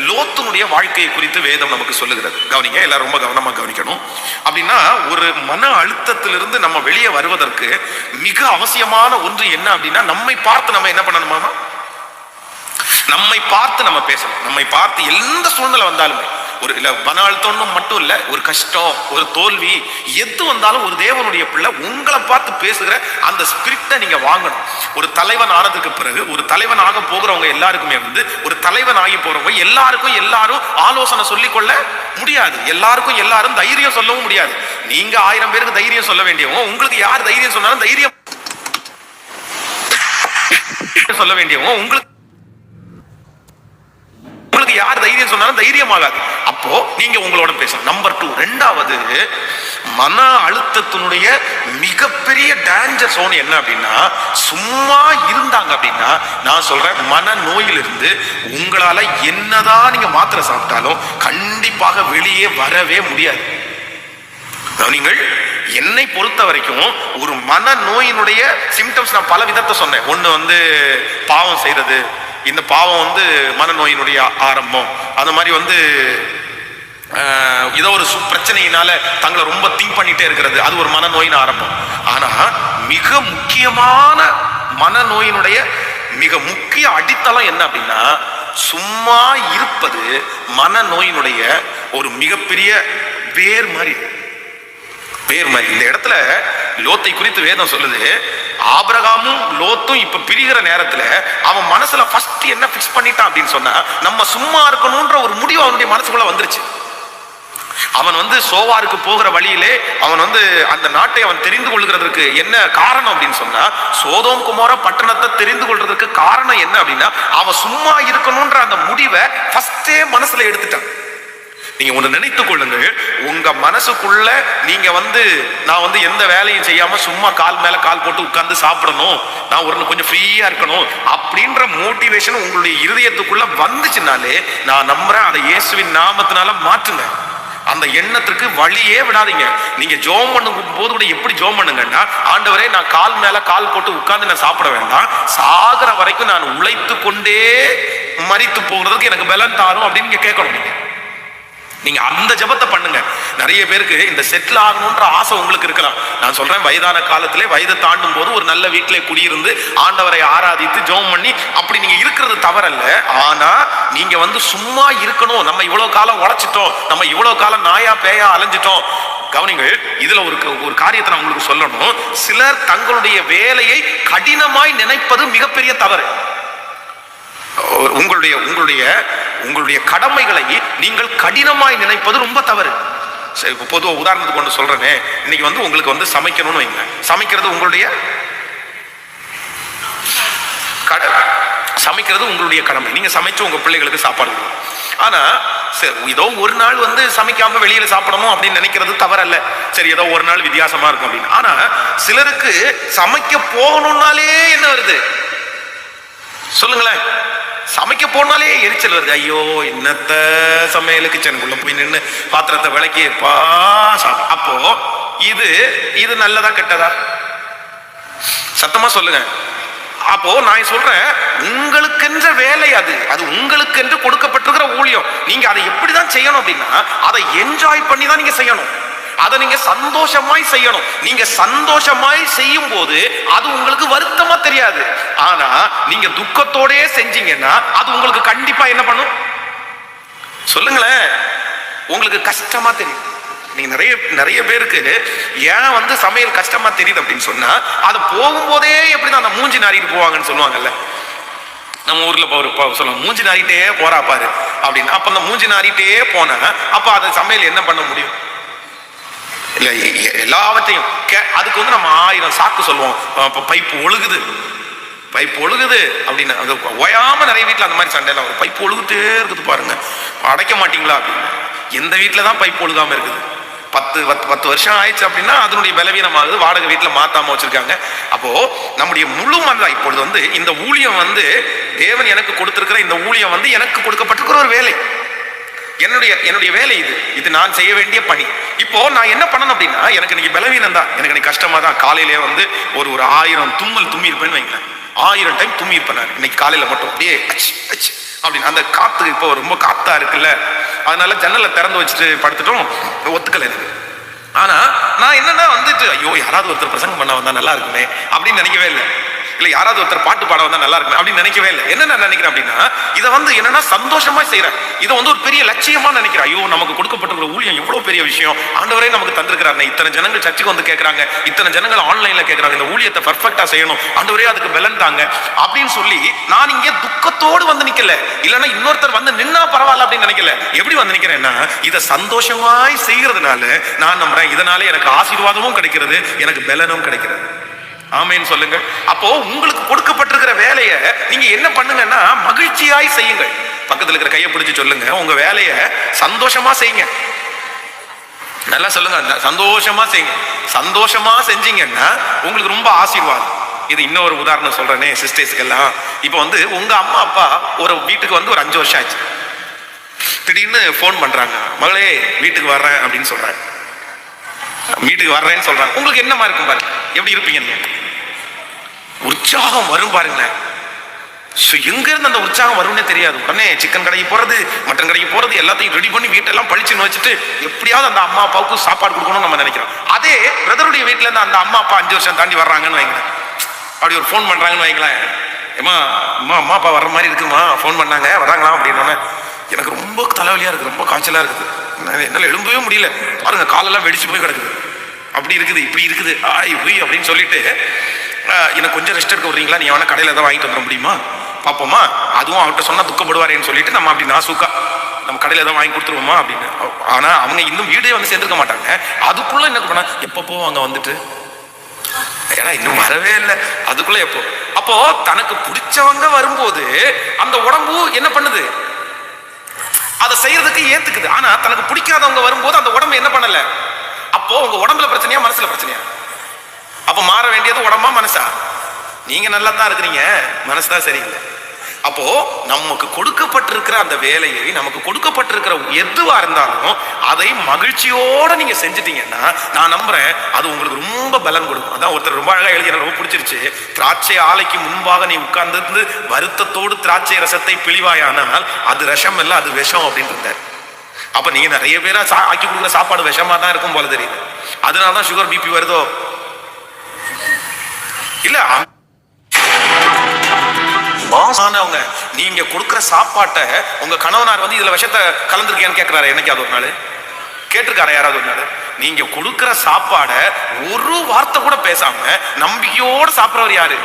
லோத்துனுடைய வாழ்க்கையை குறித்து வேதம் நமக்கு சொல்லுகிறது. கவனிங்க, எல்லாரும் ரொம்ப கவனமா கவனிக்கணும். அப்படின்னா ஒரு மன அழுத்தத்திலிருந்து நம்ம வெளியே வருவதற்கு மிக அவசியமான ஒன்று என்ன அப்படின்னா, நம்மை பார்த்து நம்ம என்ன பண்ணணுமா? நம்மை பார்த்து நம்ம பேசணும். நம்மை பார்த்து எந்த சூழ்நிலை வந்தாலுமே, ஒரு மன அழுத்தம் மட்டும் இல்ல, ஒரு கஷ்டம், ஒரு தோல்வி, எது வந்தாலும் ஒரு தேவனுடைய பிள்ளை உங்களை பார்த்து பேசுகிற அந்த ஸ்பிரிட்டை நீங்க வாங்கணும். ஒரு தலைவன் ஆனதுக்கு பிறகு, ஒரு தலைவன் ஆக போகிறவங்க எல்லாருக்குமே ஒரு தலைவன் ஆகி போறவங்க எல்லாரும் ஆலோசனை சொல்லிக்கொள்ள முடியாது. எல்லாருக்கும் எல்லாரும் தைரியம் சொல்லவும் முடியாது. நீங்க 1000 பேருக்கு தைரியம் சொல்ல வேண்டியவங்க, உங்களுக்கு யார் தைரியம் சொன்னாலும் தைரியம் சொல்ல வேண்டியவங்க, உங்களுக்கு யார் தைரியம் சொன்னாலும் தைரியமாகாது. அப்போ நீங்க உங்களோட பேசணும். நம்பர் 2, ரெண்டாவது, மன அழுத்தத்தினுடைய மிகப்பெரிய டேஞ்சர் சோன் என்ன அப்படின்னா, சும்மா இருந்தாங்க அப்படின்னா, நான் சொல்றேன், மன நோயிலிருந்து உங்களால என்னதான் நீங்க மாத்திரை சாப்பிட்டாலும் கண்டிப்பாக வெளியே வரவே முடியாது. நீங்கள் என்னை பொறுத்த வரைக்கும் ஒரு மன நோயினுடைய சிம்டம்ஸ் நான் பல விதத்தை சொன்னேன். ஒண்ணு பாவம் செய்யறது, இந்த பாவம் மனநோயினுடைய ஆரம்பம். அந்த மாதிரி ஏதோ ஒரு பிரச்சனையினால தங்களை ரொம்ப திங்க் பண்ணிட்டே இருக்கிறது, அது ஒரு மனநோயின் ஆரம்பம். ஆனா மிக முக்கியமான மனநோயினுடைய மிக முக்கிய அடித்தளம் என்ன அப்படின்னா, சும்மா இருப்பது மனநோயினுடைய ஒரு மிகப்பெரிய வேர் மாதிரி. இந்த இடத்துல லோத்தை குறித்து வேதம் சொல்லுது, ஆபிரகாமும் லோத்தும் இப்ப பிரிகிற நேரத்துல அவன் மனசுல ஃபர்ஸ்ட் என்ன பிக்ஸ் பண்ணிட்டான் அப்படின்னு சொன்னா, நம்ம சும்மா இருக்கணும்ன்ற ஒரு முடிவு அவனுடைய மனசுக்குள்ள வந்துருச்சு. அவன் சோவாருக்கு போகிற வழியிலே அவன் அந்த நாட்டை அவன் தெரிந்து கொள்கிறதுக்கு என்ன காரணம் அப்படின்னு சொன்னா, சோதோம் குமார பட்டணத்தை தெரிந்து கொள்றதுக்கு காரணம் என்ன அப்படின்னா, அவன் சும்மா இருக்கணும்ன்ற அந்த முடிவை ஃபர்ஸ்டே மனசுல எடுத்துட்டான். நீங்க ஒன்று நினைத்துக் கொள்ளுங்கள், உங்க மனசுக்குள்ள நீங்க நான் எந்த வேலையும் செய்யாம சும்மா கால் மேல கால் போட்டு உட்கார்ந்து சாப்பிடணும், நான் கொஞ்சம் ஃப்ரீயா இருக்கணும் அப்படின்ற மோட்டிவேஷன் உங்களுடைய இருதயத்துக்குள்ள வந்துச்சுனாலே நான் நம்புறேன், அதை இயேசுவின் நாமத்தினால மாற்றுங்க. அந்த எண்ணத்திற்கு வழியே விடாதீங்க. நீங்க ஜோம் பண்ணும் போது கூட எப்படி ஜோம் பண்ணுங்கன்னா, ஆண்டவரே நான் கால் மேல கால் போட்டு உட்கார்ந்து நான் சாப்பிட வேண்டாம், சாகிற வரைக்கும் நான் உழைத்து கொண்டே மரித்து போகிறதுக்கு எனக்கு பலன் தாரும் அப்படின்னு நீங்க கேட்கணும். நீங்க அந்த ஜபத்தை பண்ணுங்க. நிறைய பேருக்கு இந்த செட்டில் ஆகணும்ன்ற ஆசை உங்களுக்கு இருக்கலாம். நான் சொல்றேன், வயதான காலத்திலே வயதை தாண்டும் போது ஒரு நல்ல வீட்டிலே குடியிருந்து ஆண்டவரை ஆராதித்து ஜெபம் பண்ணி அப்படி நீங்க இருக்கிறது தவறல்ல. ஆனா நீங்க சும்மா இருக்கணும். நம்ம இவ்வளவு காலம் உழைச்சிட்டோம், நம்ம இவ்வளவு காலம் நாயா பேயா அலைஞ்சிட்டோம். கவனிங்கள், இதுல ஒரு காரியத்தை நான் உங்களுக்கு சொல்லணும். சிலர் தங்களுடைய வேலையை கடினமாய் நினைப்பது மிகப்பெரிய தவறு. உங்களுடைய கடமைகளை நீங்கள் கடினமாய் நினைப்பது ரொம்ப தவறு. பொதுவாக உதாரணத்துக்கு கொண்டு சொல்றேனே, இன்னைக்கு உங்களுக்கு சமைக்கணும்னு வைங்க. சமைக்கிறது உங்களுடைய கடமை. நீங்க சமைச்சு உங்க பிள்ளைகளுக்கு சாப்பாடு. ஆனா சரி, ஏதோ ஒரு நாள் சமைக்காம வெளியில சாப்பிடணும் அப்படின்னு நினைக்கிறது தவறல்ல. சரி, ஏதோ ஒரு நாள் வித்தியாசமா இருக்கும் அப்படின்னு. ஆனா சிலருக்கு சமைக்க போகணும்னாலே என்ன வருது சொல்லுங்களேன், சமைக்க போனாலே எரிச்சல் வருது. ஐயோ, என்னத்த சமையல் கிச்சனுக்குள்ள போய் நின்று பாத்திரத்தை விளக்கி அப்போ இது நல்லதா கெட்டதா? சத்தமா சொல்லுங்க. அப்போ நான் சொல்றேன், உங்களுக்கென்ற வேலை அது உங்களுக்கென்று கொடுக்கப்பட்டிருக்கிற ஊழியம். நீங்க அதை எப்படிதான் செய்யணும் அப்படின்னா, அதை என்ஜாய் பண்ணி தான் நீங்க செய்யணும். அதை நீங்க சந்தோஷமாய் செய்யணும். நீங்க சந்தோஷமாய் செய்யும் போது அது உங்களுக்கு வருத்தமா தெரியாது. ஆனா நீங்க துக்கத்தோட செஞ்சீங்கன்னா அது உங்களுக்கு கண்டிப்பா என்ன பண்ணும் சொல்லுங்களேன், உங்களுக்கு கஷ்டமா தெரியும். நீங்க நிறைய பேருக்கு ஏன் சமையல் கஷ்டமா தெரியுது அப்படின்னு சொன்னா, அது போகும்போதே எப்படிதான் அந்த மூஞ்சி நாரிட்டு போவாங்கன்னு சொல்லுவாங்கல்ல. நம்ம ஊர்ல சொல்லுவாங்க, மூஞ்சி நாரிட்டே போறா பாரு அப்படின்னு. அப்ப அந்த மூஞ்சி நாரிட்டே போனா அப்ப அதை சமையல் என்ன பண்ண முடியும்? இல்ல, எல்லாவற்றையும் அதுக்கு நம்ம 1000 சாக்கு சொல்லுவோம். பைப்பு ஒழுகுது அப்படின்னு ஓயாம நிறைய வீட்டுல அந்த மாதிரி சண்டையில வரும். பைப்பு ஒழுகுட்டே இருக்குது பாருங்க, அடைக்க மாட்டீங்களா அப்படின்னு. எந்த வீட்டுலதான் பைப்பு ஒழுகாம இருக்குது? 10 வருஷம் ஆயிடுச்சு அப்படின்னா அதனுடைய பலவீனமாகுது. வாடகை வீட்டுல மாத்தாம வச்சிருக்காங்க. அப்போ நம்முடைய முழு மனதா இப்பொழுது இந்த ஊழியம் தேவன் எனக்கு கொடுத்திருக்கிற இந்த ஊழியம் எனக்கு கொடுக்கப்பட்டிருக்கிற ஒரு வேலை. என்னுடைய வேலை இது நான் செய்ய வேண்டிய பணி. இப்போ நான் என்ன பண்ணணும் அப்படின்னா, எனக்கு இன்னைக்கு பலவீனம் தான், எனக்கு இன்னைக்கு கஷ்டமா தான். காலையிலே ஒரு 1000 தும்மல் தும்மி இருப்பேன்னு வைங்களேன். 1000 டைம் தும்மி இருப்பேன் இன்னைக்கு காலையில மட்டும். அப்படியே அப்படின்னு அந்த காத்து இப்போ ரொம்ப காத்தா இருக்குல்ல, அதனால ஜன்னலை திறந்து வச்சுட்டு படுத்துட்டோம், ஒத்துக்கல எனக்கு. ஆனா நான் என்னன்னா ஐயோ, யாராவது ஒருத்தர் பிரசங்கம் பண்ண வந்தா நல்லா இருக்குமே அப்படின்னு நினைக்கவே இல்லை. இல்ல, யாராவது ஒருத்தர் பாட்டு பாட வந்தா நல்லா இருக்கும் அப்படின்னு நினைக்கவே இல்லை. என்ன நான் நினைக்கிறேன் அப்படின்னா, இதை என்னன்னா சந்தோஷமா செய்யறேன். இதை ஒரு பெரிய லட்சியமா நினைக்கிறேன். ஐயோ, நமக்கு கொடுக்கப்பட்டிருக்கிற ஊழியம் எவ்வளவு பெரிய விஷயம், ஆண்டவரே நமக்கு தந்திருக்கிறாரு. இத்தனை ஜனங்கள் சர்ச்சுக்கு கேட்கறாங்க, இத்தனை ஜனங்கள் ஆன்லைன்ல கேட்கறாங்க, இந்த ஊழியத்தை பர்ஃபெக்டா செய்யணும், ஆண்டவரே அதுக்கு பலன் தாங்க அப்படின்னு சொல்லி நான் இங்கே துக்கத்தோடு நிக்கல. இல்லைன்னா இன்னொருத்தர் நின்னா பரவாயில்ல அப்படின்னு நினைக்கல. எப்படி நினைக்கிறேன்னா, இதை சந்தோஷமாய் செய்யறதுனால நான் நம்புறேன், இதனால எனக்கு ஆசீர்வாதமும் கிடைக்கிறது, எனக்கு பலனும் கிடைக்கிறது. ஆமேன்னு சொல்லுங்க. அப்போ உங்களுக்கு கொடுக்கப்பட்டிருக்கிற வேலையை நீங்க என்ன பண்ணுங்கன்னா, மகிழ்ச்சியாய் செய்யுங்கள். பக்கத்துல இருக்கிற கையை பிடிச்சு சொல்லுங்க, உங்க வேலையை சந்தோஷமா செய்யுங்க. நல்லா சொல்லுங்க, சந்தோஷமா செய்யுங்க. சந்தோஷமா செஞ்சீங்கன்னா உங்களுக்கு ரொம்ப ஆசீர்வாதம். இது இன்னொரு உதாரணம் சொல்றேனே சிஸ்டர்ஸ்க்கெல்லாம். இப்போ உங்க அம்மா அப்பா ஒரு வீட்டுக்கு ஒரு 5 வருஷம் ஆச்சு. திடீர்னு போன் பண்றாங்க, மகளே வீட்டுக்கு வர்றேன் அப்படின்னு சொல்றாங்க. வீட்டுக்கு வர்றேன்னு சொல்றாங்க. உங்களுக்கு என்னமா இருக்கும் பாருங்க, எப்படி இருப்பீங்க? உற்சாகம் வரும் பாருங்களேன். எங்க இருந்து அந்த உற்சாகம் வரும்னே தெரியாது. உடனே சிக்கன் கடைக்கு போறது, மட்டன் கடைக்கு போறது, எல்லாத்தையும் ரெடி பண்ணி வீட்டெல்லாம் பழிச்சுன்னு வச்சுட்டு எப்படியாவது அந்த அம்மா அப்பாவுக்கு சாப்பாடு கொடுக்கணும்னு நம்ம நினைக்கிறோம். அதே பிரதருடைய வீட்டுல இருந்து அந்த அம்மா அப்பா 5 வருஷம் தாண்டி வர்றாங்கன்னு வைங்களேன், அப்படி ஒரு போன் பண்றாங்கன்னு வைங்களேன், ஏமா அம்மா அம்மா அப்பா வர்ற மாதிரி இருக்குமா, போன் பண்ணாங்க வராங்களா அப்படின்னு. எனக்கு ரொம்ப தலைவலியா இருக்கு, ரொம்ப காய்ச்சலா இருக்குது, என்னால எழும்பவே முடியல, பாருங்க காலெல்லாம் வெடிச்சு போய் கிடக்குது, அப்படி இருக்குது இப்படி இருக்குது அப்படின்னு சொல்லிட்டு, எனக்கு கொஞ்சம் ரெஸ்ட் எடுக்க விடுறீங்களா, நீ வேணா கடையில் ஏதாவது வாங்கிட்டு வந்துட முடியுமா பாப்போமா, அதுவும் அவர்கிட்ட சொன்னா துக்கப்படுவாரேன்னு சொல்லிட்டு நம்ம அப்படி நாசூக்கா நம்ம கடையில் ஏதாவது வாங்கி கொடுத்துருவோமா அப்படின்னு. ஆனா அவங்க இன்னும் வீடே சேர்ந்துருக்க மாட்டாங்க. அதுக்குள்ள என்ன பண்ணா, எப்போ போவாங்க வந்துட்டு, ஏன்னா இன்னும் வரவே இல்லை, அதுக்குள்ள எப்போ. அப்போ தனக்கு பிடிச்சவங்க வரும்போது அந்த உடம்பு என்ன பண்ணுது, அதை செய்யறதுக்கு ஏத்துக்குது. ஆனா தனக்கு பிடிக்காதவங்க வரும்போது அந்த உடம்பு என்ன பண்ணல. அப்போ உங்க உடம்புல பிரச்சனையா மனசுல பிரச்சனையா? அப்ப மாற வேண்டியது உடம்பா மனசா? நீங்க நல்லா தான் இருக்கிறீங்க, மனசுதான் சரியில்லை. அப்போ நமக்கு கொடுக்கப்பட்டிருக்கிற அந்த வேலையை, நமக்கு கொடுக்கப்பட்டிருக்கிற எதுவா இருந்தாலும் அதை மகிழ்ச்சியோட நீங்க செஞ்சுட்டீங்கன்னா நான் நம்புறேன் அது உங்களுக்கு ரொம்ப பலன் கொடுக்கும். அதான் ஒருத்தர் ரொம்ப அழகா எழுதி, ரொம்ப பிடிச்சிருச்சு. திராட்சை ஆலைக்கு முன்பாக நீ உட்கார்ந்து வருத்தத்தோடு திராட்சை ரசத்தை பிழிவாயானால் அது ரசம் இல்ல, அது விஷம் அப்படின்னு இருந்தார். அப்ப நீங்க நிறைய பேரா ஆக்கி கொடுக்குற சாப்பாடு விஷமா தான் இருக்கும் போல தெரியுது. அதனாலதான் சுகர் பிபி வருதோ இல்ல. நீங்க கொடுக்கிற சாப்பாட்டை உங்க கணவனார் இதுல விஷத்தை கலந்துருக்கேன்னு கேட்கிறாரு. என்னைக்காவது ஒரு நாள் கேட்டிருக்காரு யாராவது ஒரு நாள்? நீங்க கொடுக்கிற சாப்பாட ஒரு வார்த்தை கூட பேசாம நம்பிக்கையோடு சாப்பிடுறவர் யாரு?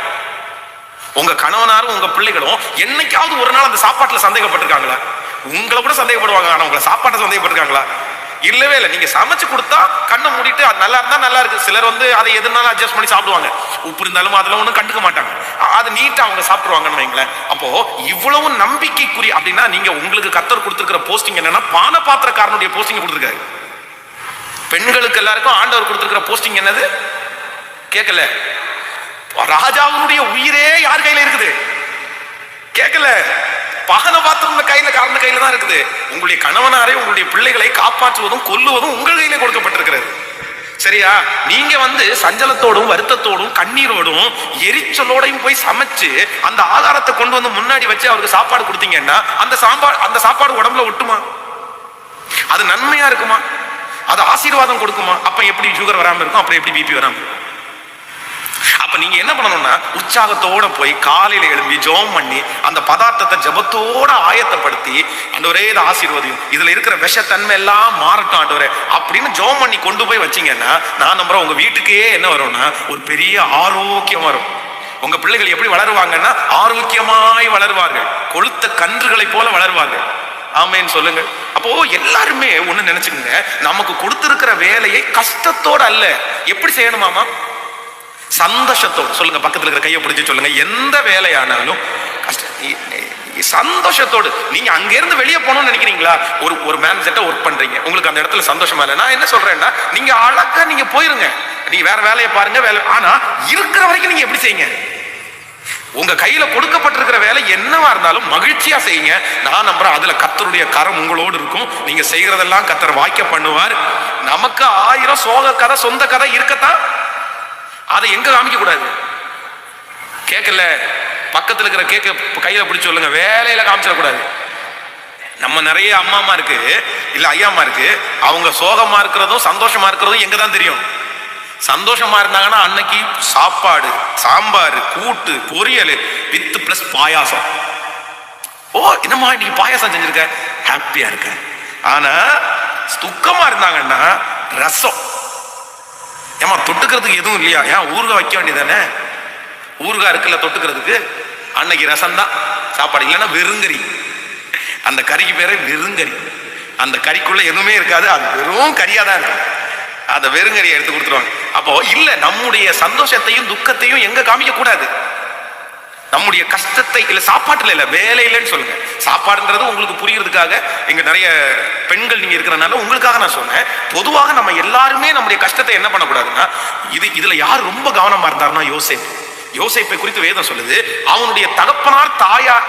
உங்க கணவனாரும் உங்க பிள்ளைகளும் என்னைக்காவது ஒரு நாள் அந்த சாப்பாட்டுல சந்தேகப்பட்டிருக்காங்களா? உங்களை கூட சந்தேகப்படுவாங்க, ஆனா உங்களை சாப்பாட்டை சந்தேகப்பட்டிருக்காங்களா? இல்லவே இல்லை. நீங்க சமைச்சு கொடுத்தா கண்ணை மூடிட்டு அது நல்லா இருந்தா நல்லா இருக்கு. சிலர் அதை எதுனாலும் அட்ஜஸ்ட் பண்ணி சாப்பிடுவாங்க. உப்பு இருந்தாலும் அதெல்லாம் ஒன்றும் கண்டுக்க மாட்டாங்க, அது நீட்டா அவங்க சாப்பிடுவாங்கன்னு வைங்களேன். அப்போ இவ்வளவு நம்பிக்கைக்குரிய அப்படின்னா நீங்க உங்களுக்கு கர்த்தர் கொடுத்திருக்கிற போஸ்டிங் என்னன்னா பானபாத்திரக்காரனுடைய போஸ்டிங் கொடுத்திருக்காரு. பெண்களுக்கு எல்லாருக்கும் ஆண்டவர் கொடுத்திருக்கிற போஸ்டிங் என்னது கேட்கல. ராஜாவுடைய உயிரே யார் கையில இருக்குது கேட்கல. பான பாத்திரம் கையில, காரண கையில தான் இருக்குது. உங்களுடைய கணவனாரை, உங்களுடைய பிள்ளைகளை காப்பாற்றுவதும் கொல்லுவதும் உங்கள் கையில கொடுக்கப்பட்டிருக்கிறது. சரியா? நீங்க சஞ்சலத்தோடும் வருத்தத்தோடும் கண்ணீரோடும் எரிச்சலோடையும் போய் சமைச்சு அந்த ஆதாரத்தை கொண்டு முன்னாடி வச்சு அவருக்கு சாப்பாடு கொடுத்தீங்கன்னா அந்த சாப்பாடு உடம்புல ஒட்டுமா? அது நன்மையா இருக்குமா? அது ஆசீர்வாதம் கொடுக்குமா? அப்ப எப்படி சுகர் வராம இருக்கும், அப்புறம் எப்படி பிபி வராம? அப்ப நீங்க என்ன பண்ணணும்னா உற்சாகத்தோட போய் காலையில எழும்பி ஜெபம் பண்ணி அந்த பதார்த்தத்தை ஜெபத்தோட ஆயத்தப்படுத்தி, ஆண்டவரே இதை ஆசீர்வதியும், இதுல இருக்கிற விஷத்தன்மை எல்லாம் மாறட்டும் ஆண்டவரே அப்படின்னு ஜெபம் பண்ணி கொண்டு போய் வச்சீங்கன்னா நான் நம்புறேன் உங்க வீட்டுக்கே என்ன வரும்னா ஒரு பெரிய ஆரோக்கியம் வரும். உங்க பிள்ளைகள் எப்படி வளருவாங்கன்னா ஆரோக்கியமாய் வளருவார்கள், கொழுத்த கன்றுகளை போல வளருவார்கள். ஆமேன்னு சொல்லுங்க. அப்போ எல்லாருமே ஒண்ணு நினைச்சுக்கோங்க, நமக்கு கொடுத்திருக்கிற வேலையை கஷ்டத்தோட அல்ல, எப்படி செய்யணுமாமா? சந்தோஷத்தோடு. சொல்லுங்க, பக்கத்துல இருக்கிற கையை பிடிச்சு சொல்லுங்க, எந்த வேலையானாலும் சந்தோஷத்தோடு. நீங்க அங்க இருந்து வெளியே போகணும்னு நினைக்கிறீங்களா? ஒரு மேனேஜர்ட்ட ஒர்க் பண்றீங்க, உங்களுக்கு அந்த இடத்துல சந்தோஷமா இல்லை. நான் என்ன சொல்றேன்னா நீங்க அழகா நீங்க போயிருங்க, நீங்க வேற வேலையை பாருங்க. ஆனா இருக்கிற வரைக்கும் நீங்க எப்படி செய்யுங்க? உங்க கையில கொடுக்கப்பட்டிருக்கிற வேலை என்னவா இருந்தாலும் மகிழ்ச்சியா செய்யுங்க. நான் நம்புறேன் அதுல கர்த்தருடைய கரம் உங்களோடு இருக்கும். நீங்க செய்யறதெல்லாம் கர்த்தர் வாய்க்க பண்ணுவார். நமக்கு 1000 சோக கதை சொந்த கதை இருக்கத்தான், அதை எங்க காமிக்க கூடாது. கேட்கல, பக்கத்துல இருக்கிற கையில பிடிச்சு சொல்லுங்க, வேலையில காமிச்சிடக்கூடாது. நம்ம நிறைய அம்மாமா இருக்கு இல்ல ஐயாமா இருக்கு, அவங்க சோகமா இருக்கிறதும் சந்தோஷமா இருக்கிறதும் எங்க தான் தெரியும். சந்தோஷமா இருந்தாங்கன்னா அன்னைக்கு சாப்பாடு, சாம்பார், கூட்டு, பொரியல் வித் பிளஸ் பாயாசம். ஓ என்னம்மா இன்னைக்கு பாயாசம் செஞ்சிருக்க, ஹாப்பியா இருக்க. ஆனா துக்கமா இருந்தாங்கன்னா ரசம். ஏமா தொட்டுக்கிறதுக்கு எதுவும் இல்லையா? ஏன் ஊறுகாய் வைக்க வேண்டியதானே? ஊறுகாய் இருக்குல்ல தொட்டுக்கிறதுக்கு, அன்னைக்கு ரசம் தான் சாப்பாடு. இல்லைன்னா வெறுங்கறி, அந்த கறிக்கு பேரே வெறுங்கறி. அந்த கறிக்குள்ள எதுவுமே இருக்காது, அது வெறும் கறியா தான் இருக்கு. அந்த வெறுங்கறியை எடுத்து கொடுத்துருவாங்க. அப்போ இல்ல, நம்முடைய சந்தோஷத்தையும் துக்கத்தையும் எங்க காமிக்க கூடாது. நம்முடைய கஷ்டத்தை இல்ல சாப்பாட்டுல இல்ல வேலையிலன்னு சொல்லுங்க. சாப்பாடுன்றது உங்களுக்கு புரியறதுக்காக இங்க நிறைய பெண்கள் நீங்க இருக்கிறனால உங்களுக்காக நான் சொன்னேன். பொதுவாக நம்ம எல்லாருமே நம்முடைய கஷ்டத்தை என்ன பண்ணக்கூடாதுன்னா, இதுல யார் ரொம்ப கவனமா இருந்தாருன்னா யோசேப்பை குறித்து வேதம் சொல்லுது, அவனுடைய தகப்பனார்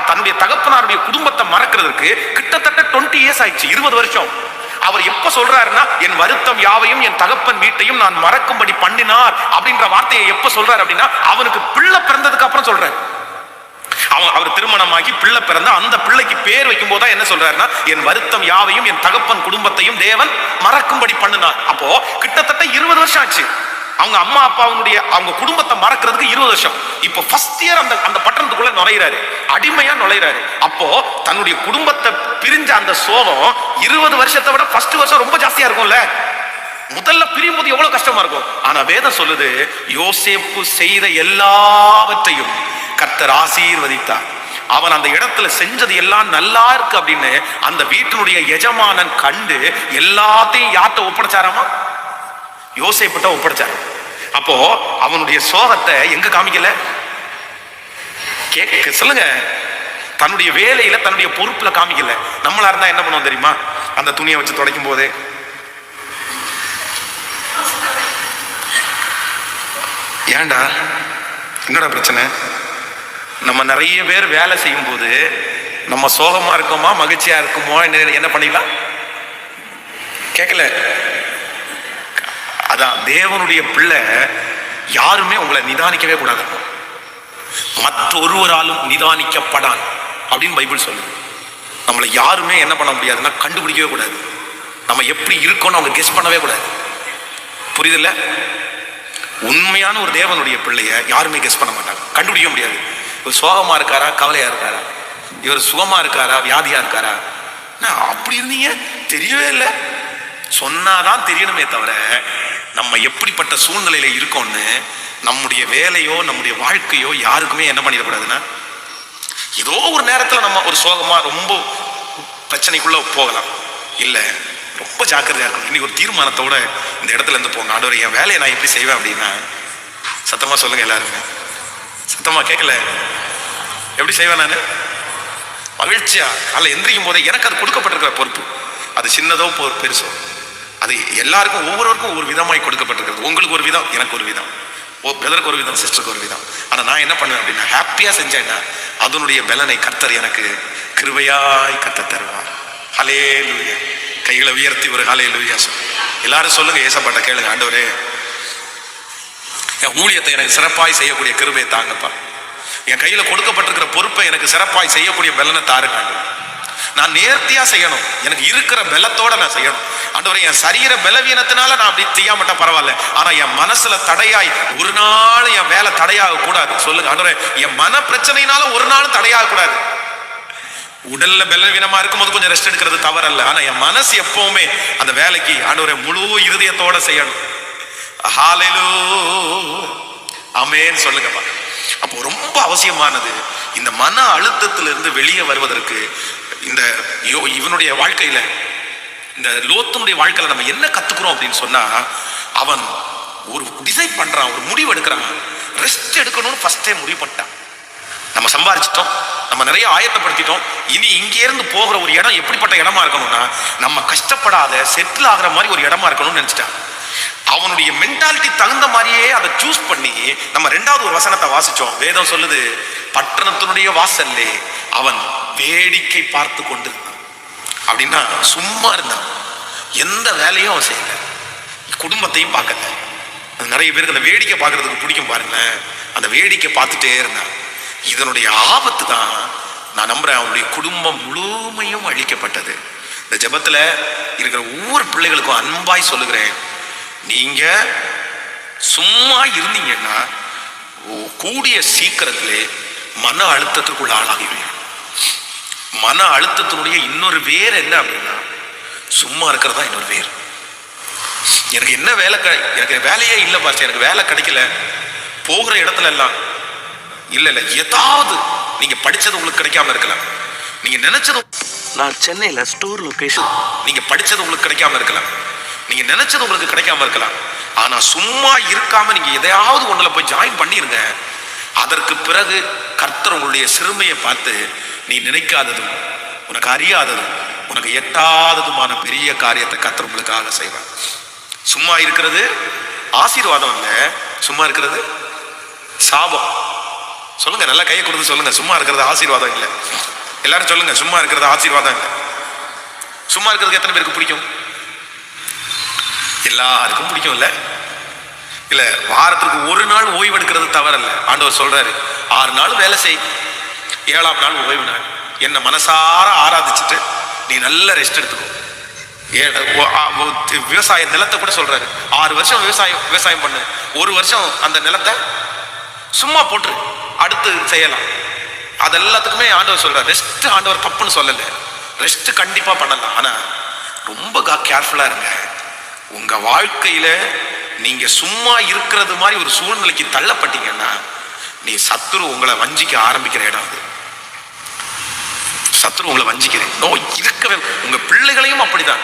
தன்னுடைய தகப்பனாருடைய குடும்பத்தை மறக்கிறதுக்கு கிட்டத்தட்ட 20 years ஆயிடுச்சு, 20 வருஷம். அவர் எப்ப சொல்றாருன்னா, என் வருத்தம் யாவையும் என் தகப்பன் வீட்டையும் நான் மறக்கும்படி பண்ணினார் அப்படின்ற வார்த்தையை எப்ப சொல்றாரு அப்படின்னா, அவனுக்கு பிள்ளை பிறந்ததுக்கு அப்புறம் சொல்றாரு. அவர் திருமணமாகி பிள்ளை பிறந்த அந்த பிள்ளைக்கு பேர் வைக்கும் போதுதான் என்ன சொல்றாருன்னா, என் வருத்தம் யாவையும் என் தகப்பன் குடும்பத்தையும் தேவன் மறக்கும்படி பண்ணினார். அப்போ கிட்டத்தட்ட 20 வருஷம் ஆச்சு அவங்க அம்மா அப்பாவுடைய அவங்க குடும்பத்தை மறக்கிறதுக்கு 20 வருஷம். இப்போ ஃபர்ஸ்ட் இயர் அந்த பட்டணத்துக்குள்ள நுழையிறாரு, அடிமையா நுழையிறாரு. அப்போ தன்னுடைய குடும்பத்தை பிரிஞ்ச அந்த சோகம் 20 வருஷத்தை விட ஃபர்ஸ்ட் வருஷம் ரொம்ப ஜாஸ்தியா இருக்கும்ல. முதல்ல பிரியும் போது எவ்வளவு கஷ்டமா இருக்கும். ஆனா வேதம் சொல்லுது, யோசேப்பு செய்த எல்லாவற்றையும் கர்த்தர் ஆசீர்வதித்தார். அவன் அந்த இடத்துல செஞ்சது எல்லாம் நல்லா இருக்கு அப்படின்னு அந்த வீட்டினுடைய எஜமானன் கண்டு எல்லாத்தையும் யார்கிட்ட ஒப்படைச்சாராமா? யோசேப்புட்ட ஒப்படைச்சார். அப்போ அவனுடைய சோகத்தை எங்க காமிக்கல? கேட்க சொல்லுங்க. தன்னுடைய வேலையில தன்னுடைய பொறுப்புல காமிக்கல. நம்மளா இருந்தா என்ன பண்ணுவோம் தெரியுமா? அந்த துணியை வச்சு துடைக்கும் போதே ஏன்டா என்னடா பிரச்சனை? நம்ம நிறைய பேர் வேலை செய்யும் போது நம்ம சோகமா இருக்கோமா மகிழ்ச்சியா இருக்குமோ என்ன பண்ணிடலாம்? கேட்கல. அதான் தேவனுடைய பிள்ளை யாருமே உங்களை நிதானிக்கவே கூடாது. மற்றொருவராலும் நிதானிக்கப்படான் அப்படின்னு பைபிள் சொல்லுது. நம்மளை யாருமே என்ன பண்ண முடியாதுன்னா கண்டுபிடிக்கவே கூடாது. நம்ம எப்படி இருக்கோம்னு அவங்க கெஸ் பண்ணவே கூடாது. புரியுதுல்ல? உண்மையான ஒரு தேவனுடைய பிள்ளைய யாருமே கெஸ் பண்ண மாட்டாங்க, கண்டுபிடிக்க முடியாது. இவர் சோகமா இருக்காரா, கவலையா இருக்காரா, இவர் சுகமா இருக்காரா, வியாதியா இருக்காரா, அப்படி இருந்தீங்க தெரியவே இல்லை சொன்னாதான் தெரியணுமே தவிர நம்ம எப்படிப்பட்ட சூழ்நிலையில இருக்கோம்னு நம்முடைய வேலையோ நம்முடைய வாழ்க்கையோ யாருக்குமே என்ன பண்ணிடக்கூடாதுன்னா, ஏதோ ஒரு நேரத்துல நம்ம ஒரு சோகமா ரொம்ப பிரச்சனைக்குள்ள போகலாம். இல்ல, ரொம்ப ஜாக்கிரதையா இருக்கணும். இன்னைக்கு ஒரு தீர்மானத்தோட இந்த இடத்துல இருந்து போங்க. ஆண்டவரே, என் வேலையை நான் எப்படி செய்வேன் அப்படின்னா, சத்தமா சொல்லுங்க எல்லாருமே, சத்தமா கேட்கல, எப்படி செய்வேன் நான்? மகிழ்ச்சியா அல்ல எந்திரிக்கும் போதே எனக்கு அது கொடுக்கப்பட்டிருக்கிற பொறுப்பு, அது சின்னதோ பெருசோ, அது எல்லாருக்கும் ஒவ்வொருவருக்கும் ஒவ்வொரு விதமாய் கொடுக்கப்பட்டிருக்கிறது. உங்களுக்கு ஒரு விதம், எனக்கு ஒரு விதம், பிரதருக்கு ஒரு விதம், சிஸ்டருக்கு ஒரு விதம். ஆனா நான் என்ன பண்ணுவேன் அப்படின்னா, ஹாப்பியா செஞ்சேன்னா அதனுடைய பலனை கர்த்தர் எனக்கு கிருபையாய் கர்த்தர் தருவார். ஹல்லேலூயா. கைகளை உயர்த்தி ஒரு ஹல்லேலூயா எல்லாரும் சொல்லுங்க. ஏசப்பாட்ட கேளுங்க, ஆண்டவரே என் ஊழியத்தை எனக்கு சிறப்பாய் செய்யக்கூடிய கிருபையை தாங்கப்பா. என் கையில கொடுக்கப்பட்டிருக்கிற பொறுப்பை எனக்கு சிறப்பாய் செய்யக்கூடிய பலனை தாருங்க. நான் நேர்த்தியா செய்யணும், எனக்கு இருக்கிற பலத்தோட நான் செய்யணும். ஆண்டவரே, என் சரீர பலவீனத்தினால நான் அப்படி செய்யாமட்டா பரவாயில்ல, ஆனா என் மனசுல தடையாய் ஒரு நாள் என் வேலை தடையாக கூடாது. சொல்லுங்க ஆண்டவரே, என் மன பிரச்சனையினால ஒரு நாள் தடையாக கூடாது. உடல்ல பலவீனமா இருக்கும்போது கொஞ்சம் ரெஸ்ட் எடுக்கிறது தவறல்ல, ஆனா என் மனசு எப்பவுமே அந்த வேலைக்கு ஆண்டவரே முழு இருதயத்தோட செய்யணும். ஹல்லேலூயா, ஆமென் சொல்லுங்கப்பா. அப்போ ரொம்ப அவசியமானது இந்த மன அழுத்தத்திலிருந்து வெளியே வருவதற்கு இந்த இவனுடைய வாழ்க்கையில, இந்த லோத்துனுடைய வாழ்க்கையில நம்ம என்ன கத்துக்கிறோம் அப்படின்னு சொன்னா, அவன் ஒரு டிசைட் பண்றான், ஒரு முடிவு எடுக்கிறான். ரெஸ்ட் எடுக்கணும்னு ஃபர்ஸ்டே முடிவு பண்ணிட்டான். நம்ம சம்பாதிச்சிட்டோம், நம்ம நிறைய ஆயத்தப்படுத்திட்டோம், இனி இங்கே இருந்து போகிற ஒரு இடம் எப்படிப்பட்ட இடமா இருக்கணும்னா, நம்ம கஷ்டப்படாத செட்டில் ஆகிற மாதிரி ஒரு இடமா இருக்கணும்னு நினைச்சிட்டான். அவனுடைய மென்டாலிட்டி தகுந்த மாதிரியே அதை சூஸ் பண்ணி நம்ம 2வது ஒரு வசனத்தை வாசிச்சோம். வேதம் சொல்லுது, பட்டணத்தினுடைய வாசல்லே அவன் வேடிக்கை பார்த்து கொண்டிருந்தான். அப்படின்னா சும்மா இருந்தான், எந்த வேலையும் அவன் செய்யல, குடும்பத்தையும் பார்க்கல. நிறைய பேருக்கு அந்த வேடிக்கை பார்க்கறதுக்கு பிடிக்கும் பாருங்களேன், அந்த வேடிக்கை பார்த்துட்டே இருந்தான். இதனுடைய ஆபத்து தான் நான் நம்புறேன், அவனுடைய குடும்பம் முழுமையும் அழிக்கப்பட்டது. இந்த ஜெபத்துல இருக்கிற ஒவ்வொரு பிள்ளைகளுக்கும் அன்பாய் சொல்லுகிறேன், நீங்க சும்மா இருந்தீங்கன்னா கூடிய சீக்கிரத்திலே மன அழுத்தத்திற்குள்ள ஆளாகிடுவீங்க. மன அழுத்தத்தினுடைய இன்னொரு வேர் என்ன அப்படின்னா, சும்மா இருக்கிறதா இன்னொரு வேர். எனக்கு என்ன வேலை, எனக்கு வேலையே இல்லை பாரு, எனக்கு வேலை கிடைக்கல, போகிற இடத்துல எல்லாம் இல்ல ஏதாவது நீங்க படிச்சது உங்களுக்கு கிடைக்காம இருக்கலாம், நீங்க நினைச்சது, நான் சென்னையில ஸ்டோர் லொகேஷன், நீங்க படிச்சது உங்களுக்கு கிடைக்காம இருக்கலாம், நீங்க நினைச்சது உங்களுக்கு கிடைக்காம இருக்கலாம். ஆனா சும்மா இருக்காம நீங்க எதையாவது ஒண்ணுல போய் ஜாயின் பண்ணிருங்க. அதற்கு பிறகு கர்த்தர் உங்களுடைய சிறுமையை பார்த்து நீ நினைக்காததும் உனக்கு அறியாததும் உனக்கு எட்டாததுமான பெரிய காரியத்தை கர்த்தர் உங்களுக்காக செய்வார். சும்மா இருக்கிறது ஆசீர்வாதம் இல்ல, சும்மா இருக்கிறது சாபம். சொல்லுங்க, நல்லா கையை கொடுத்து சொல்லுங்க, சும்மா இருக்கிறது ஆசீர்வாதம் இல்லை. எல்லாரும் சொல்லுங்க, சும்மா இருக்கிறது ஆசீர்வாதம் இல்லை. சும்மா இருக்கிறதுக்கு எத்தனை பேருக்கு பிடிக்கும்? எல்லாருக்கும் பிடிக்கும் இல்ல? இல்ல, வாரத்துக்கு ஒரு நாள் ஓய்வு எடுக்கிறது தவறல்ல. ஆண்டவர் சொல்றாரு 6 நாள் வேலை செய், 7ஆம் நாள் ஓய்வு நாள். என்ன மனசார ஆராதிச்சுட்டு நீ நல்ல ரெஸ்ட் எடுத்துக்கோ. விவசாய நிலத்தை கூட சொல்றாரு 6 வருஷம் விவசாயம் பண்ணு, 1 வருஷம் அந்த நிலத்தை சும்மா போட்டு அடுத்து செய்யலாம். அது எல்லாத்துக்குமே ஆண்டவர் சொல்றாரு ரெஸ்ட். ஆண்டவர் தப்புன்னு சொல்லல, ரெஸ்ட் கண்டிப்பா பண்ணலாம். ஆனா ரொம்ப கேர்ஃபுல்லா இருங்க. உங்க வாழ்க்கையில நீங்க சும்மா இருக்கிறது மாதிரி ஒரு சூழ்நிலைக்கு தள்ளப்பட்டீங்கன்னா நீ சத்துரு உங்களை வஞ்சிக்க ஆரம்பிக்கிற இடம் அது. சத்துரு உங்களை வஞ்சிக்கிறேன் இருக்கவே. உங்க பிள்ளைகளையும் அப்படிதான்.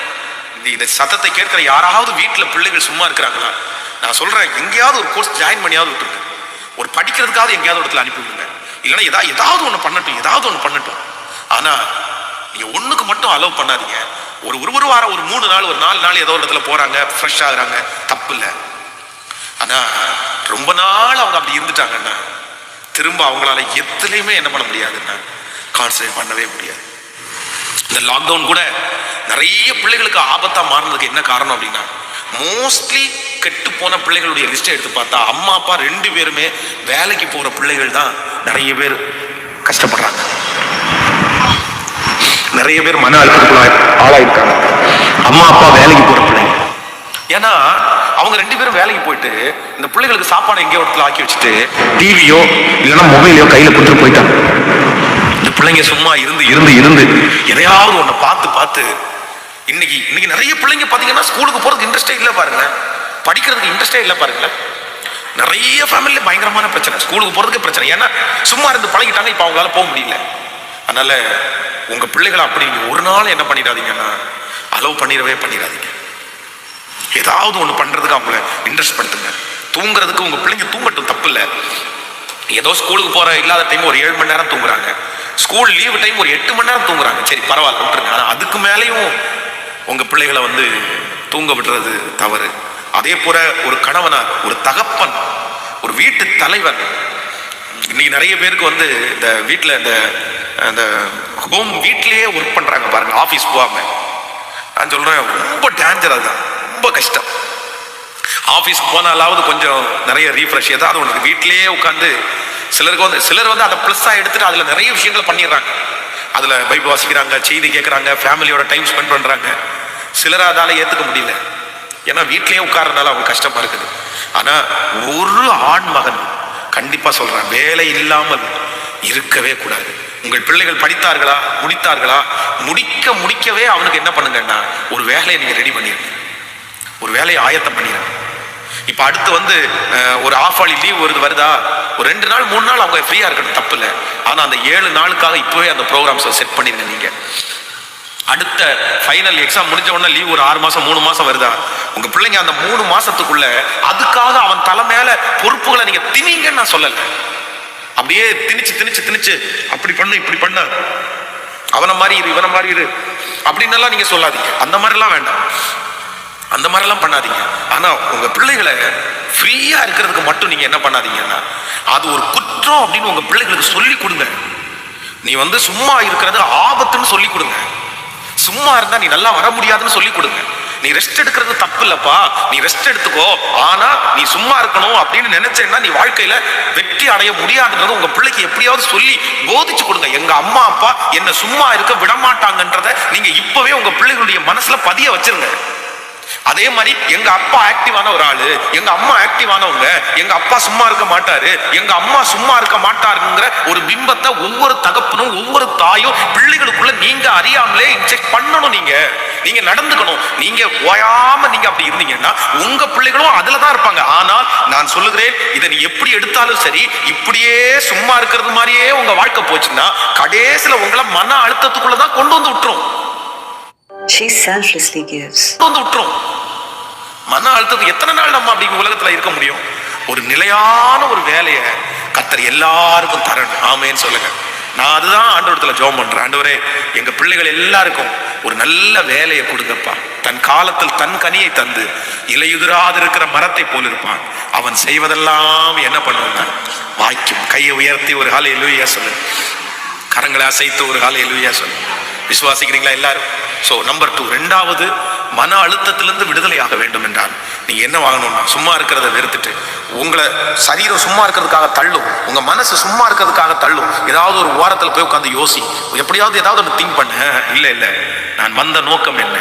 இந்த சத்தத்தை கேட்கிற யாராவது வீட்டுல பிள்ளைகள் சும்மா இருக்கிறாங்களா? நான் சொல்றேன், எங்கேயாவது ஒரு கோர்ஸ் ஜாயின் பண்ணியாவது விட்டுருங்க. ஒரு படிக்கிறதுக்காவது எங்கேயாவது இடத்துல அனுப்பி விடுங்க. இல்லைன்னா ஏதாவது ஒண்ணு பண்ணட்டும். ஆனா நீங்க ஒண்ணுக்கு மட்டும் அலோவ் பண்ணாதீங்க. ஒரு வாரம், ஒரு 3 நாள், ஒரு 4 நாள் ஏதோ ஒரு இடத்துல போறாங்க, ஃப்ரெஷ் ஆகுறாங்க, தப்பு இல்லை. ஆனா ரொம்ப நாள் அவங்க அப்படி இருந்துட்டாங்கன்னா திரும்ப அவங்களால எதுலையுமே என்ன பண்ண முடியாதுன்னா கான்சன்ட்ரேட் பண்ணவே முடியாது. இந்த லாக்டவுன் கூட நிறைய பிள்ளைகளுக்கு ஆபத்தா மாறினதுக்கு என்ன காரணம் அப்படின்னா, மோஸ்ட்லி கெட்டு போன பிள்ளைகளுடைய லிஸ்ட் எடுத்து பார்த்தா அம்மா அப்பா 2 பேருமே வேலைக்கு போற பிள்ளைகள் தான் நிறைய பேர் கஷ்டப்படுறாங்க. நிறைய பேர் மன அழுத்தத்துக்குள்ள ஆளாயிருக்காங்க, அம்மா அப்பா வேலைக்கு போற பிள்ளைங்க. ஏன்னா அவங்க 2 பேரும் வேலைக்கு போயிட்டு இந்த பிள்ளைகளுக்கு சாப்பாடு எங்கேயோ இடத்துல ஆக்கி வச்சுட்டு டிவியோ இல்லைன்னா மொபைலையோ கையில கொடுத்துட்டு போயிட்டாங்க. இந்த பிள்ளைங்க சும்மா இருந்து எதையாவது ஒண்ணு பார்த்து இன்னைக்கு நிறைய பிள்ளைங்க பாத்தீங்கன்னா ஸ்கூலுக்கு போறதுக்கு இன்ட்ரெஸ்டே இல்லை பாருங்க, படிக்கிறதுக்கு இன்ட்ரெஸ்டே இல்லை பாருங்க. நிறைய ஃபேமிலியில பயங்கரமான பிரச்சனை, ஸ்கூலுக்கு போறதுக்கு பிரச்சனை. ஏன்னா சும்மா இருந்து பழகிட்டாங்க, இப்ப அவங்களால போக முடியல. அதனால உங்க பிள்ளைகளை அப்படி ஒரு நாள் என்ன பண்ணிடாதீங்கன்னா அலோவ் பண்ணிடாதீங்க. ஏதாவது ஒண்ணு பண்றதுக்கு அவங்கள இன்ட்ரெஸ்ட் படுத்துங்க. தூங்குறதுக்கு உங்க பிள்ளைங்க தூங்கட்டும், தப்பு இல்லை. ஏதோ ஸ்கூலுக்கு போற இல்லாத டைம் ஒரு 7 மணி நேரம் தூங்குறாங்க, ஸ்கூல் லீவு டைம் ஒரு 8 மணி நேரம் தூங்குறாங்க, சரி பரவாயில்ல விட்டுருங்க. ஆனா அதுக்கு மேலேயும் உங்க பிள்ளைகளை தூங்க விடுறது தவறு. அதே போல ஒரு கணவனார், ஒரு தகப்பன், ஒரு வீட்டு தலைவர். இன்னைக்கு நிறைய பேருக்கு இந்த வீட்டுல இந்த ஹோம் வீட்லயே ஒர்க் பண்றாங்க பாருங்க, ஆபீஸ் போவாங்க. நான் சொல்றேன் ரொம்ப டேஞ்சர், அதுதான் ரொம்ப கஷ்டம். ஆபீஸ் போனாலாவது கொஞ்சம் நிறைய ரீஃப்ரெஷ், ஏதாவது ஒன்று வீட்டிலேயே உட்காந்து சிலர் அதை பிளஸ்ஸா எடுத்துட்டு அதுல நிறைய விஷயங்களை பண்ணிடுறாங்க. அதுல பைபிள் வாசிக்கிறாங்க, செய்தி கேட்கறாங்க, ஃபேமிலியோட டைம் ஸ்பெண்ட் பண்றாங்க. சிலர் அதால ஏத்துக்க முடியல, ஏன்னா வீட்லயே உட்கார்றதுனால அவங்க கஷ்டமா இருக்குது. ஆனா ஒரு ஆண் மகன் கண்டிப்பா சொல்றேன், வேலை இல்லாமல் இருக்கவே கூடாது. உங்கள் பிள்ளைகள் படித்தார்களா, முடிக்கவே அவனுக்கு என்ன பண்ணுங்கன்னா ஒரு வேலையை நீங்க ரெடி பண்ணிருங்க, ஒரு வேலையை ஆயத்தம் பண்ணிடுங்க. இப்ப அடுத்து ஒரு ஆஃபாலி லீவ் வருதா, ஒரு 2 நாள் 3 நாள் அவங்க ஃப்ரீயா இருக்கட்டும், தப்பு இல்லை. ஆனா அந்த 7 நாளுக்காக இப்பவே அந்த ப்ரோக்ராம்ஸ் செட் பண்ணிருங்க. நீங்க அடுத்த ஃபைனல் எக்ஸாம் முடிஞ்ச உடனே லீவ் ஒரு 6 மாசம் 3 மாசம் வருதா, உங்க பிள்ளைங்க அந்த 3 மாசத்துக்குள்ள அதுக்காக அவன் தலை மேல பொறுப்புகளை நீங்க திணிங்கன்னு நான் சொல்லல. அப்படியே திணிச்சு அப்படி பண்ணு இப்படி பண்ண, அவனை மாதிரி இரு இவனை மாதிரி இரு அப்படின்னு நீங்க சொல்லாதீங்க. அந்த மாதிரிலாம் வேண்டாம், அந்த மாதிரிலாம் பண்ணாதீங்க. ஆனா உங்க பிள்ளைகளை ஃப்ரீயா இருக்கிறதுக்கு மட்டும் நீங்க என்ன பண்ணாதீங்கன்னா அது ஒரு குற்றம் அப்படின்னு உங்க பிள்ளைகளுக்கு சொல்லி கொடுங்க. நீ சும்மா இருக்கிறது ஆபத்துன்னு சொல்லி கொடுங்க. சும்மா இருந்தா நீ நல்லா வர முடியாதுன்னு சொல்லி கொடுங்க. நீ ரெஸ்ட் எடுக்கிறது தப்பு இல்லப்பா, நீ ரெஸ்ட் எடுத்துக்கோ, ஆனா நீ சும்மா இருக்கணும் அப்படின்னு நினைச்சேன்னா நீ வாழ்க்கையில வெற்றி அடைய முடியாதுன்றது உங்க பிள்ளைக்கு எப்படியாவது சொல்லி போதிச்சு கொடுங்க. எங்க அம்மா அப்பா என்ன சும்மா இருக்க விடமாட்டாங்கன்றத நீங்க இப்பவே உங்க பிள்ளைகளுடைய மனசுல பதிய வச்சிருங்க. அதே மாதிரி எங்க அப்பா ஆக்டிவான ஒரு ஆளு, எங்க அம்மா ஆக்டிவானவங்க, எங்க அப்பா சும்மா இருக்க மாட்டாரு, எங்க அம்மா சும்மா இருக்க மாட்டாருங்கிற ஒரு பிம்பத்தை ஒவ்வொரு தகப்பனும் ஒவ்வொரு தாயும் பிள்ளைகளுக்குள்ள நீங்க அறியாமலே இன்ஜெக்ட் பண்ணணும். நீங்க நடந்துக்கணும். நீங்க ஓயாம நீங்க அப்படி இருந்தீங்கன்னா உங்க பிள்ளைகளும் அதுலதான் இருப்பாங்க. ஆனால் நான் சொல்லுகிறேன், இதை நீ எப்படி எடுத்தாலும் சரி, இப்படியே சும்மா இருக்கிறது மாதிரியே உங்க வாழ்க்கை போச்சுன்னா கடைசியில உங்களை மன அழுத்தத்துக்குள்ளதான் கொண்டு வந்து விட்டுரும். She selflessly gives. விட்டுரும். மன அழுத்தத்துக்கு எத்தனை நாள் நம்ம அப்படி உலகத்துல இருக்க முடியும்? ஒரு நிலையான ஒரு வேலையை கர்த்தர் எல்லாருக்கும் தரணும். ஆமேன்னு சொல்லுங்க. நான் அதுதான் ஆண்டவரத்துல ஜெபம் பண்றேன். ஆண்டவரே, எங்க பிள்ளைகள் எல்லாருக்கும் ஒரு நல்ல வேலையை கொடுங்கப்பா. தன் காலத்தில் தன் கனியை தந்து இலையுதிராது இருக்கிற மரத்தை போல் இருப்பான். அவன் செய்வதெல்லாம் என்ன பண்ணுவாங்க? வாய்க்கும். கையை உயர்த்தி ஒரு ஹல்லேலூயா சொல்லு. கரங்களை அசைத்து ஒரு ஹல்லேலூயா சொல்லு. விசுவாசிக்கிறீங்களா எல்லாரும்? ஸோ நம்பர் 2, ரெண்டாவது, மன அழுத்தத்திலிருந்து விடுதலையாக வேண்டும் என்றால் நீங்க என்ன வாங்கணும்னா, சும்மா இருக்கிறத வெறுத்துட்டு, உங்களை சரீரம் சும்மா இருக்கிறதுக்காக தள்ளும், உங்க மனசு சும்மா இருக்கிறதுக்காக தள்ளும், ஏதாவது ஒரு ஓரத்தில் போய் உட்காந்து யோசி, எப்படியாவது ஏதாவது திங்க் பண்ண. இல்லை, நான் வந்த நோக்கம் என்ன?